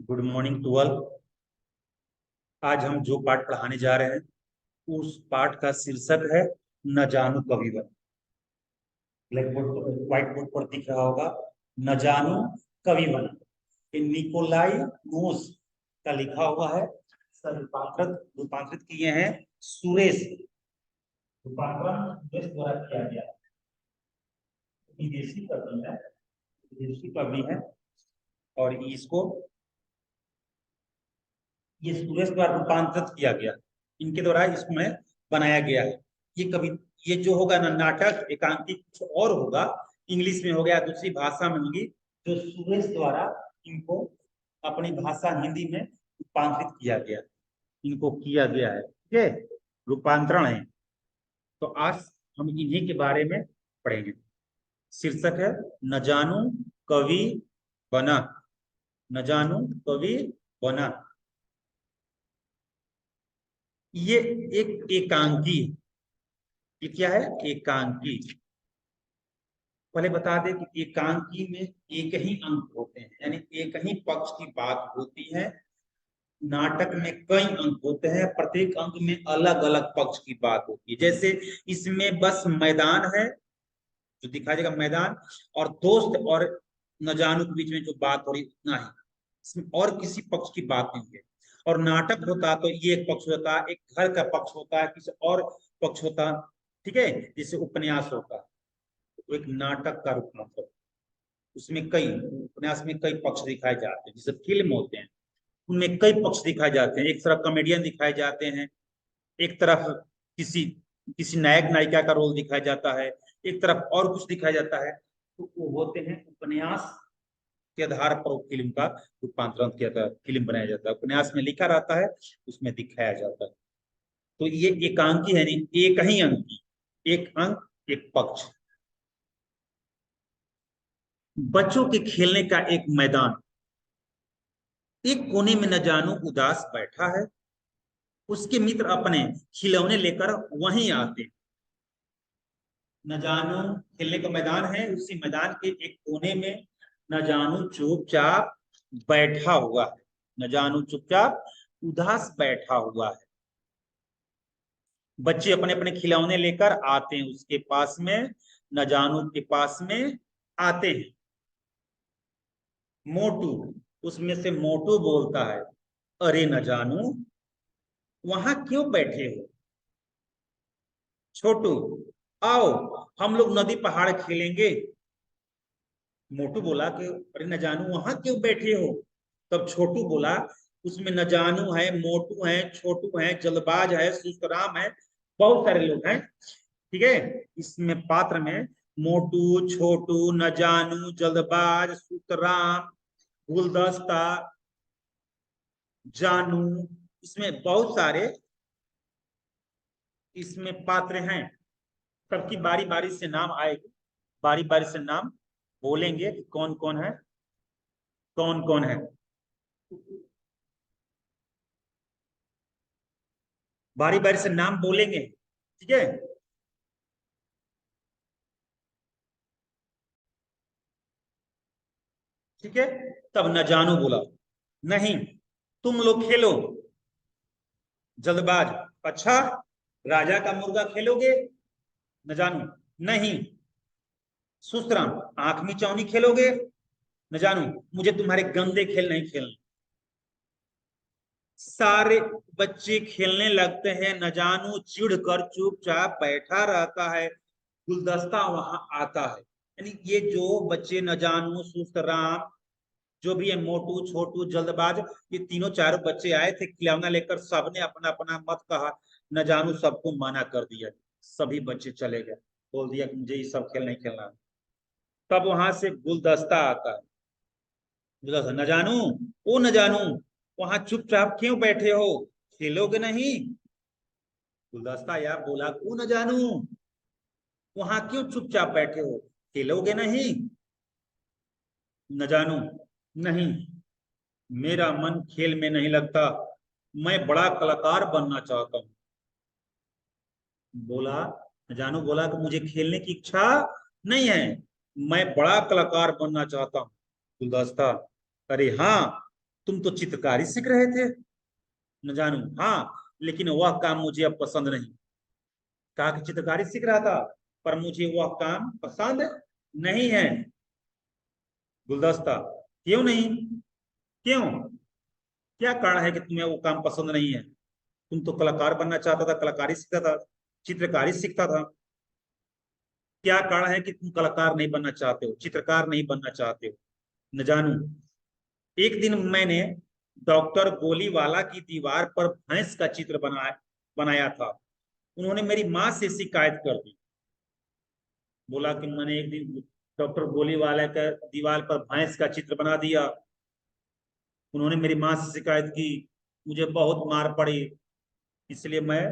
Good morning to all. आज हम जो पाठ पढ़ाने जा रहे हैं उस पाठ का शीर्षक है न जानू कवि बन। ब्लैक बोर्ड व्हाइट बोर्ड पर दिख रहा होगा न जानू कवि बन। ये निकोलाई नोस का लिखा हुआ है। सर रूपांतरित किए हैं सुरेश। रूपांतरण सुरेश द्वारा किया गया। विदेशी कवि है, विदेशी कवि है और इसको ये सुरेश द्वारा रूपांतरित किया गया। इनके द्वारा इसमें बनाया गया है। ये कवि ये जो होगा ना नाटक एकांकी कुछ और होगा, इंग्लिश में हो गया, दूसरी भाषा में होगी। जो सुरेश द्वारा इनको अपनी भाषा हिंदी में रूपांतरित किया गया, इनको किया गया है। ठीक है, रूपांतरण है। तो आज हम इन्हीं के बारे में पढ़ेंगे। शीर्षक है न जानू कवि बना। न जानू कवि बना। ये एक एकांकी। ये क्या है? एकांकी। पहले बता दें कि एकांकी में एक ही अंक होते हैं, यानी एक ही पक्ष की बात होती है। नाटक में कई अंक होते हैं, प्रत्येक अंक में अलग अलग पक्ष की बात होती है। जैसे इसमें बस मैदान है, जो दिखाई देगा मैदान, और दोस्त और न जानू के बीच में जो बात हो रही उतना ही, इसमें और किसी पक्ष की बात नहीं है। और नाटक होता तो ये एक पक्ष होता, एक घर का पक्ष होता है, किसी और पक्ष होता। ठीक है, जैसे उपन्यास होता है तो एक नाटक का रूप मतलब उसमें कई उपन्यास में कई पक्ष दिखाए जाते हैं। जैसे फिल्म होते हैं उनमें कई पक्ष दिखाए जाते हैं। एक तरफ कॉमेडियन दिखाए जाते हैं, एक तरफ किसी किसी नायक नायिका का रोल दिखाया जाता है, एक तरफ और कुछ दिखाया जाता है। तो वो होते हैं उपन्यास के आधार पर फिल्म का रूपांतरण किया जाता है, फिल्म बनाया जाता है। उपन्यास में लिखा रहता है, उसमें दिखाया जाता है। तो ये एकांकी है, नहीं एक ही अंकी, एक अंक एक पक्ष। बच्चों के खेलने का एक मैदान, एक कोने में न जानू उदास बैठा है। उसके मित्र अपने खिलौने लेकर वहीं आते। न जानू खेलने का मैदान है, उसी मैदान के एक कोने में न जानू चुपचाप बैठा हुआ है। न जानू चुपचाप उदास बैठा हुआ है। बच्चे अपने अपने खिलौने लेकर आते हैं उसके पास में, न जानू के पास में आते हैं। मोटू, उसमें से मोटू बोलता है, अरे न जानू वहां क्यों बैठे हो? छोटू, आओ हम लोग नदी पहाड़ खेलेंगे। मोटू बोला कि अरे न जानू वहां क्यों बैठे हो? तब छोटू बोला, उसमें न जानू है, मोटू है, छोटू है, जल्दबाज है, सुस्तराम है, बहुत सारे लोग हैं। ठीक है, इसमें पात्र में मोटू, छोटू, न जानू, जल्दबाज, सुतराम, गुलदस्ता, जानू, इसमें बहुत सारे इसमें पात्र हैं। सबकी बारी बारी से नाम आएगी, बारी बारी से नाम बोलेंगे कि कौन कौन है, कौन कौन है। बारी बारी से नाम बोलेंगे। ठीक है, ठीक है। तब न जानू बोला, नहीं तुम लोग खेलो। जल्दबाज, अच्छा राजा का मुर्गा खेलोगे? न जानू, नहीं। सुस्तराम, आंख मिचौनी खेलोगे? न जानू, मुझे तुम्हारे गंदे खेल नहीं खेलने। सारे बच्चे खेलने लगते हैं। न जानू चिढ़कर चुपचाप बैठा रहता है। गुलदस्ता वहां आता है, यानी ये जो बच्चे न जानू, सुस्तराम, जो भी है, मोटू, छोटू, जल्दबाज, ये तीनों चारों बच्चे आए थे खिलौना लेकर। सबने अपना अपना मत कहा। न जानू सबको मना कर दिया, सभी बच्चे चले गए, बोल दिया कि मुझे ये सब खेल नहीं खेलना। तब वहां से गुलदस्ता आता है। गुलदस्ता, न जानू, ओ न जानू वहां चुपचाप क्यों बैठे हो, खेलोगे नहीं? गुलदस्ता यार बोला, ओ न जानू वहां क्यों चुपचाप बैठे हो, खेलोगे नहीं? न जानू, नहीं मेरा मन खेल में नहीं लगता, मैं बड़ा कलाकार बनना चाहता हूँ। बोला, जानू बोला कि मुझे खेलने की इच्छा नहीं है, मैं बड़ा कलाकार बनना चाहता हूँ। गुलदस्ता, अरे हाँ तुम तो चित्रकारी सीख रहे थे। न जानू, हाँ, लेकिन वह काम मुझे अब पसंद नहीं। कहा कि चित्रकारी सीख रहा था, पर मुझे वह काम पसंद नहीं है। गुलदस्ता, क्यों नहीं? क्यों? क्या कारण है कि तुम्हें वो काम पसंद नहीं है? तुम तो कलाकार बनना चाहता था, कलाकारी सीखता था, चित्रकारी सीखता था। क्या कारण है कि तुम कलाकार नहीं बनना चाहते हो, चित्रकार नहीं बनना चाहते हो? न जानू, एक दिन मैंने डॉक्टर गोलीवाला की दीवार पर भैंस का चित्र बनाया था। उन्होंने मेरी माँ से शिकायत कर दी। बोला कि मैंने एक दिन डॉक्टर गोलीवाला का दीवार पर भैंस का चित्र बना दिया। उन्होंने मेरी माँ से शिकायत की, मुझे बहुत मार पड़ी, इसलिए मैं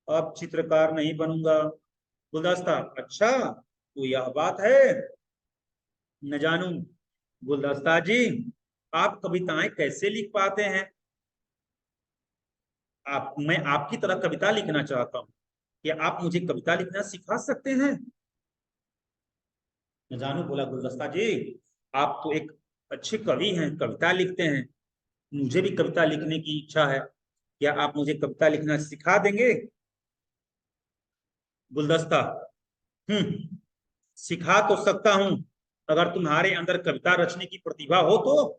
अब चित्रकार नहीं बनूंगा। गुलदस्ता, अच्छा, तो यह बात है। न जानू, गुलदस्ता जी, आप कविताएं कैसे लिख पाते हैं? मैं आपकी तरह कविता लिखना चाहता हूँ। क्या आप मुझे कविता लिखना सिखा सकते हैं? न जानू बोला, गुलदस्ता जी, आप तो एक अच्छे कवि हैं, कविता लिखते हैं, मुझे भी कविता लिखने की इच्छा है। क्या आप मुझे कविता लिखना सिखा देंगे? गुलदस्ता, हम्म, सिखा तो सकता हूं, अगर तुम्हारे अंदर कविता रचने की प्रतिभा हो तो।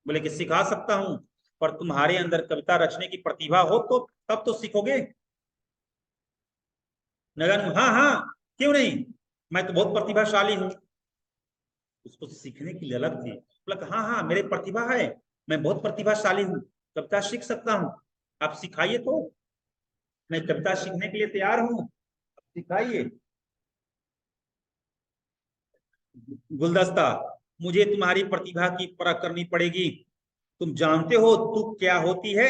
बोले कि सिखा सकता हूं, पर तुम्हारे अंदर कविता रचने की प्रतिभा हो तो तब तो सीखोगे। नगन, हाँ हाँ, क्यों नहीं, मैं तो बहुत प्रतिभाशाली हूँ। उसको सीखने की ललक थी। बोला कि हाँ हाँ, मेरे प्रतिभा है, मैं बहुत प्रतिभाशाली हूँ, कविता सीख सकता हूँ, आप सिखाइए तो। मैं कविता सीखने के लिए तैयार हूँ, आप सिखाइए। गुलदस्ता, मुझे तुम्हारी प्रतिभा की परख करनी पड़ेगी। तुम जानते हो तुक क्या होती है?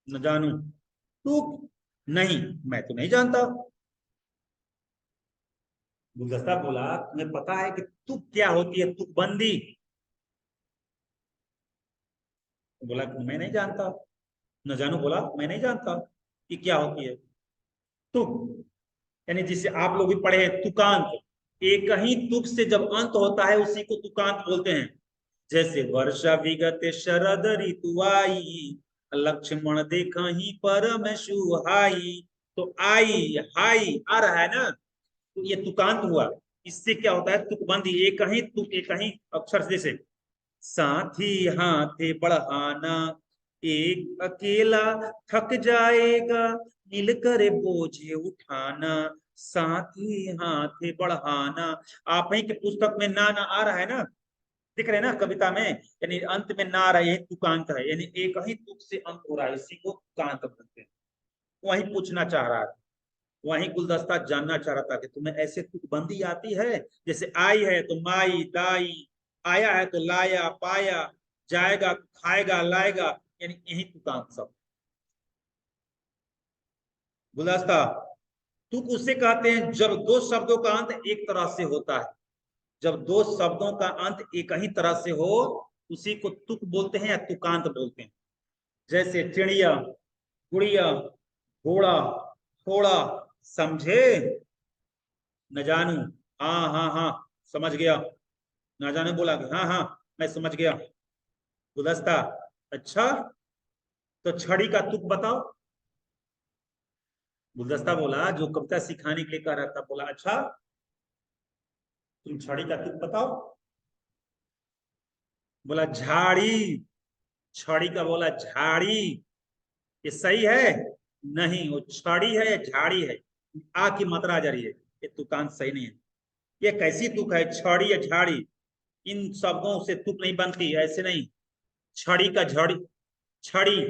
न जानू, तुक? नहीं, मैं तो नहीं जानता। गुलदस्ता बोला, तुम्हें पता है कि तुक क्या होती है, तुकबंदी? बोला कि मैं नहीं जानता। न जानू बोला, मैं नहीं जानता कि क्या होती है तुक। यानी जिसे आप लोग भी पढ़े हैं, तुकांत। एक ही तुक से जब अंत होता है उसी को तुकांत बोलते हैं। जैसे वर्षा विगत शरद ऋतु आई, लक्ष्मण देखहि परम सुहाई। तो आई, हाई आ रहा है ना, तो ये तुकांत हुआ। इससे क्या होता है, तुकबंदी, एक ही तुक, एक ही अक्षर से। जैसे साथी हाथे बढ़ाना, एक अकेला थक जाएगा, मिलकर बोझे उठाना। साथी हाथे बढ़ाना। आप ही के पुस्तक में ना ना आ रहा है ना, दिख रहे हैं ना कविता में, यानी अंत में ना आ रहा है, तुकांत है, यानी एक ही तुक से अंत हो रहा है, इसी को तुकांत बोलते हैं। वही पूछना चाह रहा था, वही गुलदस्ता जानना चाह रहा था कि तुम्हें ऐसे तुकबंदी आती है? जैसे आई है तो माई दाई, आया है तो लाया पाया, जाएगा तो खाएगा लाएगा, यानी यही तुकांत सब। गुलदस्ता, तुक उसे कहते हैं जब दो शब्दों का अंत एक तरह से होता है। जब दो शब्दों का अंत एक ही तरह से हो, उसी को तुक बोलते हैं या तुकांत बोलते हैं। जैसे चिड़िया, गुड़िया, घोड़ा, थोड़ा, समझे? न जानू, हाँ हाँ हाँ, समझ गया। न जानू बोला कि हाँ हाँ, मैं समझ गया। गुलदस्ता, अच्छा, तो छड़ी का तुक बताओ। गुलदस्ता बोला, जो कविता सिखाने के लिए कह रहा था, बोला अच्छा, तुम छड़ी का तुक बताओ। बोला झाड़ी। छड़ी का बोला झाड़ी। ये सही है? नहीं, वो छड़ी है या झाड़ी है, आ की मात्रा आ जा रही है, ये तुकांत सही नहीं है। ये कैसी तुक है, छड़ी या झाड़ी? इन शब्दों से तुक नहीं बनती, ऐसे नहीं। छड़ी का झड़ी, छड़ी,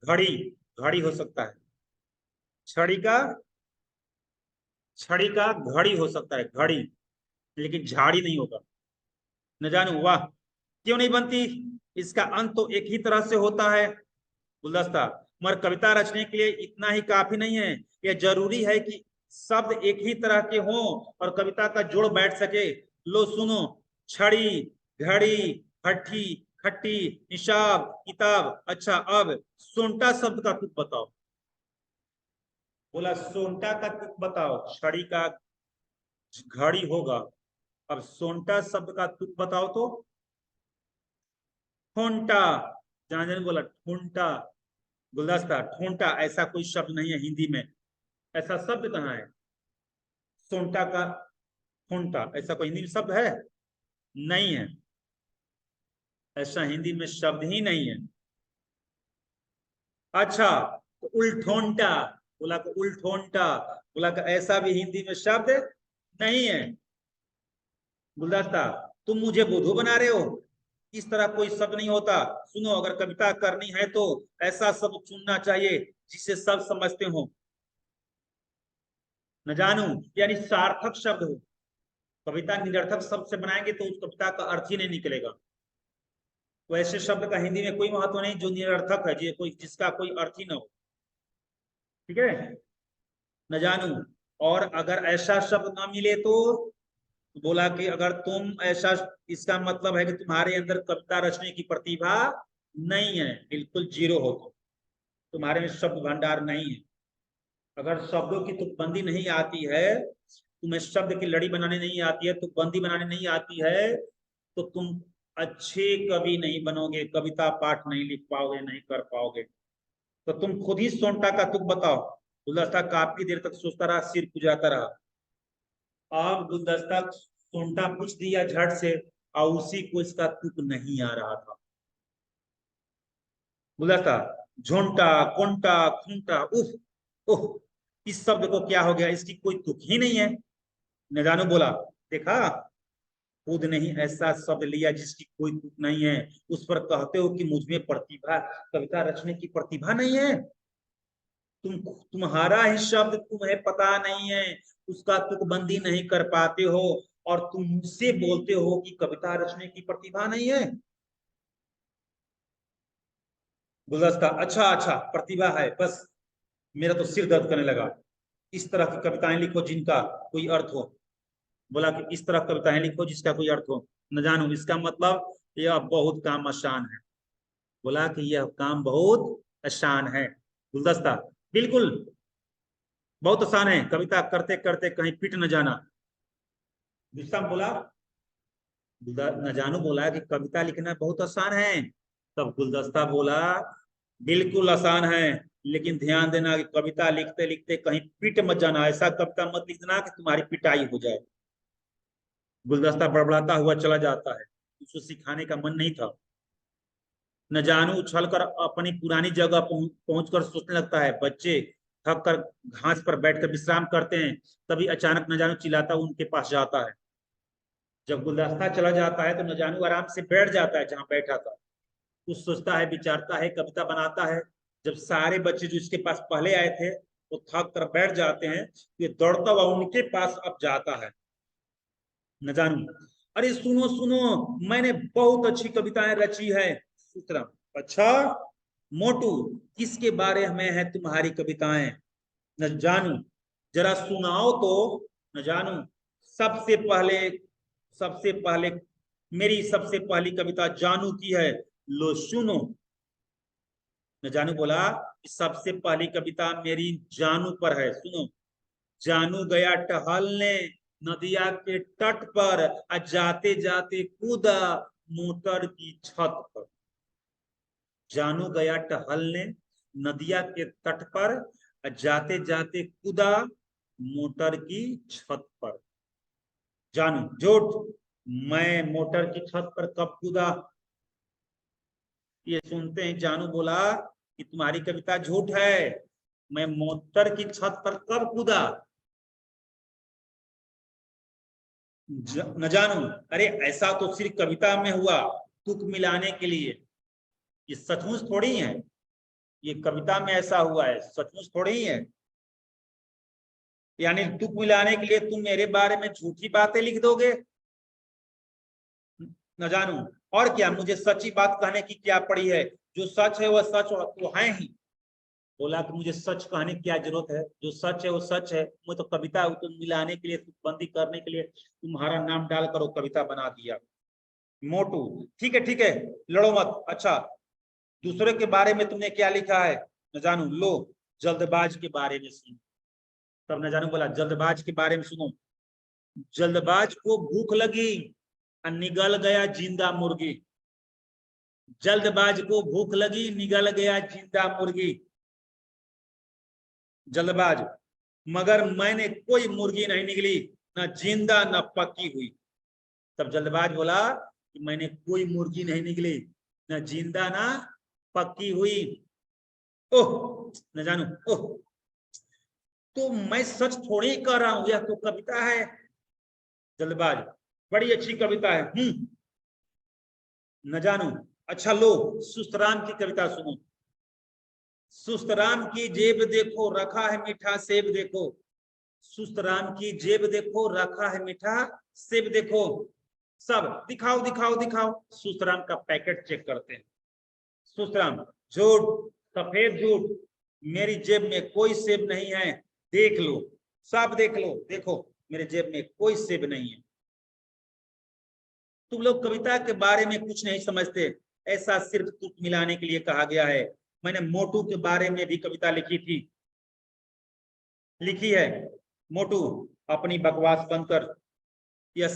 घड़ी, घड़ी हो सकता है। छड़ी का, छड़ी का घड़ी हो सकता है, घड़ी, लेकिन झाड़ी नहीं होगा। न जानू, वाह, क्यों नहीं बनती? इसका अंत तो एक ही तरह से होता है। गुलदस्ता, मगर कविता रचने के लिए इतना ही काफी नहीं है, यह जरूरी है कि शब्द एक ही तरह के हों और कविता का जोड़ बैठ सके। लो सुनो, छड़ी, घड़ी, हट्टी, खट्टी, निशाब, किताब। अच्छा, अब सोंटा शब्द का तुक बताओ। बोला सोंटा का तुक बताओ। छड़ी का घड़ी होगा, अब सोंटा शब्द का तुक बताओ तो। ठोंटा, जाने बोला ठोंटा, गुलदस्ता ठोंटा, ऐसा कोई शब्द नहीं है हिंदी में। ऐसा शब्द कहाँ है सोंटा का ठोंटा, ऐसा कोई हिंदी में शब्द है? नहीं है, ऐसा हिंदी में शब्द ही नहीं है। अच्छा, तो उल्ठोंटा, बोला कि उल्ठोंटा, बोला कि ऐसा भी हिंदी में शब्द नहीं है। गुलदस्ता, तुम मुझे बुद्धू बना रहे हो, इस तरह कोई शब्द नहीं होता। सुनो, अगर कविता करनी है तो ऐसा शब्द चुनना चाहिए जिसे सब समझते हो, न जानू यानी सार्थक शब्द हो। कविता निरर्थक शब्द से बनाएंगे तो उस कविता का अर्थ ही नहीं निकलेगा। तो ऐसे शब्द का हिंदी में कोई महत्व नहीं जो निरर्थक है, कोई जिसका कोई अर्थ ही ना हो। ठीक है, न जानू। और अगर ऐसा शब्द ना मिले तो बोला कि अगर तुम ऐसा, इसका मतलब है कि तुम्हारे अंदर कविता रचने की प्रतिभा नहीं है, बिल्कुल जीरो हो, तो तुम्हारे में शब्द भंडार नहीं है। अगर शब्दों की तुकबंदी नहीं आती है, तुम्हें शब्द की लड़ी बनाने नहीं आती है, तुकबंदी बनाने नहीं आती है, तो तुम अच्छे कवि नहीं बनोगे, कविता पाठ नहीं लिख पाओगे, नहीं कर पाओगे। तो तुम खुद ही सोंटा का तुक बताओ। गुलदस्ता काफी देर तक सोचता रहा, सिर खुजाता रहा। अब गुलदस्ता सोंटा पूछ दिया झट से, और उसी को इसका तुक नहीं आ रहा था। गुलदस्ता झोंटा, कोंटा, खूंटा, उफ उफ, इस शब्द को क्या हो गया, इसकी कोई तुक ही नहीं है। न जानू बोला, देखा, खुद नहीं ऐसा शब्द लिया जिसकी कोई तुक नहीं है, उस पर कहते हो कि मुझ में प्रतिभा, कविता रचने की प्रतिभा नहीं है। तुम्हारा ही शब्द तुम्हें पता नहीं है, उसका तुकबंदी नहीं कर पाते हो, और तुम मुझसे बोलते हो कि कविता रचने की प्रतिभा नहीं है। गुलदस्ता, अच्छा अच्छा, प्रतिभा है, बस मेरा तो सिर दर्द करने लगा। इस तरह की कविताएं लिखो जिनका कोई अर्थ हो। बोला कि इस तरह कविताएं लिखो जिसका कोई अर्थ हो। न जानू, इसका मतलब यह बहुत काम आसान है। बोला कि यह काम बहुत आसान है। गुलदस्ता, बिल्कुल बहुत आसान है, कविता करते करते कहीं पिट न जाना। गुस्सा बोला, न जानू बोला कि कविता लिखना बहुत आसान है। तब गुलदस्ता बोला, बिल्कुल आसान है, लेकिन ध्यान देना कि कविता लिखते लिखते कहीं पिट मत जाना, ऐसा कविता मत लिख देना कि तुम्हारी पिटाई हो जाए। गुलदस्ता बड़बड़ाता हुआ चला जाता है, उसको सिखाने का मन नहीं था। न जानू उछलकर अपनी पुरानी जगह पहुंचकर सोचने लगता है। बच्चे थक कर घास पर बैठकर विश्राम करते हैं, तभी अचानक न जानू चिल्लाता उनके पास जाता है। जब गुलदस्ता चला जाता है तो न जानू आराम से बैठ जाता है जहां बैठा था। कुछ सोचता है, विचारता है, कविता बनाता है। जब सारे बच्चे जो इसके पास पहले आए थे वो थक कर बैठ जाते हैं, ये दौड़ता हुआ उनके पास अब जाता है। न जानू, अरे सुनो सुनो, मैंने बहुत अच्छी कविताएं रची है। सूत्रा, अच्छा मोटू, किसके बारे में है तुम्हारी कविताएं? न जानू, जरा सुनाओ तो। न जानू, सबसे पहले, सबसे पहले मेरी सबसे पहली कविता जानू की है, लो सुनो। न जानू बोला, सबसे पहली कविता मेरी जानू पर है, सुनो। जानू गया टहलने नदिया के तट पर, जाते जाते कूदा मोटर की छत पर। जानू गया टहलने नदिया के तट पर, जाते जाते कूदा मोटर की छत पर। जानू, झूठ, मैं मोटर की छत पर कब कूदा? ये सुनते ही जानू बोला कि तुम्हारी कविता झूठ है, मैं मोटर की छत पर कब कूदा? न जानू, अरे ऐसा तो सिर्फ कविता में हुआ, तुक मिलाने के लिए, ये सचमुच थोड़ी है। ये कविता में ऐसा हुआ है, सचमुच थोड़ी ही है। यानी तुक मिलाने के लिए तुम मेरे बारे में झूठी बातें लिख दोगे? न जानू, और क्या, मुझे सच्ची बात कहने की क्या पड़ी है, जो सच है वह सच तो है ही। बोला कि मुझे सच कहने की क्या जरूरत है, जो सच है वो सच है। मैं तो कविता तुम मिलाने के लिए, तुकबंदी करने के लिए तुम्हारा नाम डालकर वो कविता बना दिया। मोटू, ठीक है, लड़ो मत। अच्छा, दूसरे के बारे में तुमने क्या लिखा है? न जानू, लो जल्दबाज के बारे में सुनो। तब न जानू बोला, जल्दबाज के बारे में सुनो। जल्दबाज को भूख लगी और निगल गया जिंदा मुर्गी। जल्दबाज को भूख लगी, निगल गया जिंदा मुर्गी। जल्दबाज, मगर मैंने कोई मुर्गी नहीं निकली, न जिंदा न पकी हुई। तब जल्दबाज बोला कि मैंने कोई मुर्गी नहीं निकली, न जिंदा न पकी हुई। ओह न जानू, ओह तो मैं सच थोड़ी कह रहा हूं, यह तो कविता है। जल्दबाज, बड़ी अच्छी कविता है। न जानू, अच्छा लो सुस्तराम की कविता सुनो। सुस्तराम की जेब देखो, रखा है मीठा सेब देखो। सुस्तराम की जेब देखो, रखा है मीठा सेब देखो। सब दिखाओ दिखाओ दिखाओ। सुस्तराम का पैकेट चेक करते हैं। सुस्तराम, झूठ, सफेद झूठ, मेरी जेब में कोई सेब नहीं है, देख लो, सब देख लो, देखो मेरे जेब में कोई सेब नहीं है। तुम लोग कविता के बारे में कुछ नहीं समझते, ऐसा सिर्फ तुक मिलाने के लिए कहा गया है। मैंने मोटू के बारे में भी कविता लिखी है। मोटू अपनी बकवास बंद कर, यह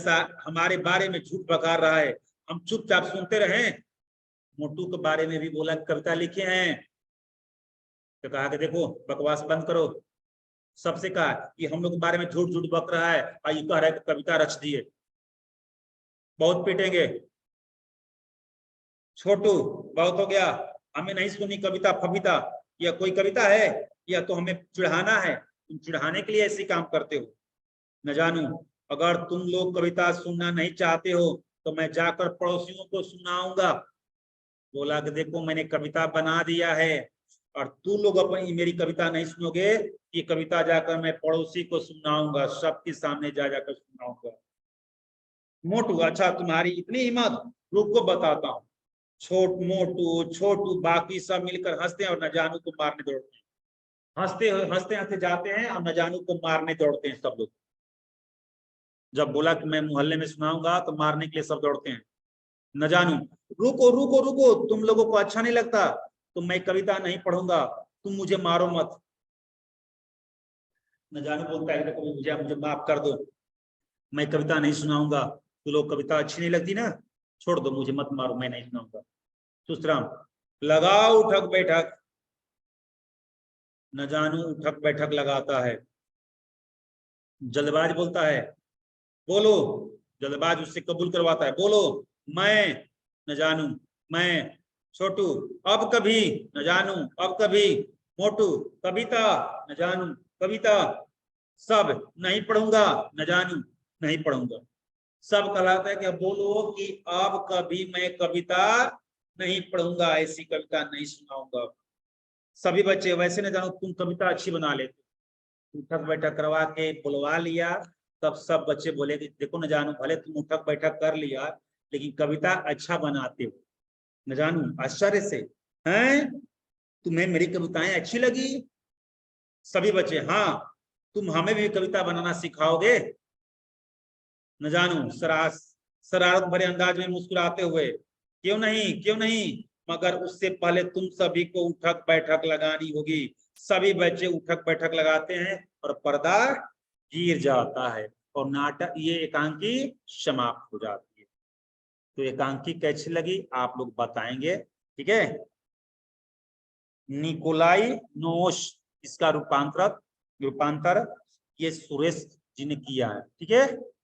हमारे बारे में झूठ बकार रहा है, हम चुपचाप सुनते रहे। मोटू के बारे में भी बोला कविता लिखे हैं, तो कहा कि देखो बकवास बंद करो। सबसे कहा कि हम लोग के बारे में झूठ झूठ बक रहा है और ये कह रहा है कि कविता रच दिए, बहुत पीटेंगे। छोटू, बहुत हो गया, हमें नहीं सुनी कविता फविता, यह कोई कविता है? यह तो हमें चिढ़ाना है, तुम चिढ़ाने के लिए ऐसे काम करते हो। न जानू, अगर तुम लोग कविता सुनना नहीं चाहते हो तो मैं जाकर पड़ोसियों को सुनाऊंगा। बोला कि देखो मैंने कविता बना दिया है और तू लोग अपनी मेरी कविता नहीं सुनोगे, ये कविता जाकर मैं पड़ोसी को सुनाऊंगा, सबके सामने जा जाकर सुनाऊंगा। मोटू, अच्छा तुम्हारी इतनी हिम्मत, रुको बताता हूँ। मोटू छोटू बाकी सब मिलकर हंसते हैं और न जानू को मारने दौड़ते हैं। हंसते हंसते हंसते जाते हैं और न जानू को मारने दौड़ते हैं सब लोग। जब बोला कि मैं मोहल्ले में सुनाऊंगा तो मारने के लिए सब दौड़ते हैं। न जानू, रुको रुको रुको, तुम लोगों को अच्छा नहीं लगता तो मैं कविता नहीं पढ़ूंगा, तुम मुझे मारो मत। न जानू बोलता है देखो मुझे मुझे माफ कर दो, मैं कविता नहीं सुनाऊंगा, तो लोग कविता अच्छी नहीं लगती ना, छोड़ दो मुझे मत मारो, मैं नहीं सुनाऊंगा। सुस्तराम, लगाओ उठक बैठक। न जानू उठक बैठक लगाता है। जल्दबाज बोलता है बोलो, जल्दबाज उससे कबूल करवाता है, बोलो मैं। न जानू, मैं। छोटू, अब कभी। न जानू, अब कभी। मोटू, कविता। न जानू, कविता। सब, नहीं पढ़ूंगा। न जानू, नहीं पढ़ूंगा। सब कहलाता है कि बोलो कि अब कभी मैं कविता नहीं पढ़ूंगा, ऐसी कविता नहीं सुनाऊंगा। सभी बच्चे, वैसे न जानू तुम कविता अच्छी बना लेते, उठक बैठक करवा के बुलवा लिया, तब सब बच्चे बोले कि देखो न जानू, भले तुम उठक बैठक कर लिया लेकिन कविता अच्छा बनाते हो। न जानू आश्चर्य से, हैं तुम्हें मेरी कविताएं अच्छी लगी? सभी बच्चे, हाँ, तुम हमें भी कविता बनाना सिखाओगे? न जानू शरारत भरे अंदाज में मुस्कुराते हुए, क्यों नहीं क्यों नहीं, मगर उससे पहले तुम सभी को उठक बैठक लगानी होगी। सभी बच्चे उठक बैठक लगाते हैं और पर्दा गिर जाता है और नाटक, ये एकांकी समाप्त हो जाती है। तो एकांकी कैसी लगी आप लोग बताएंगे, ठीक है। निकोलाई नोश, इसका रूपांतर ये सुरेश जी ने किया है, ठीक है।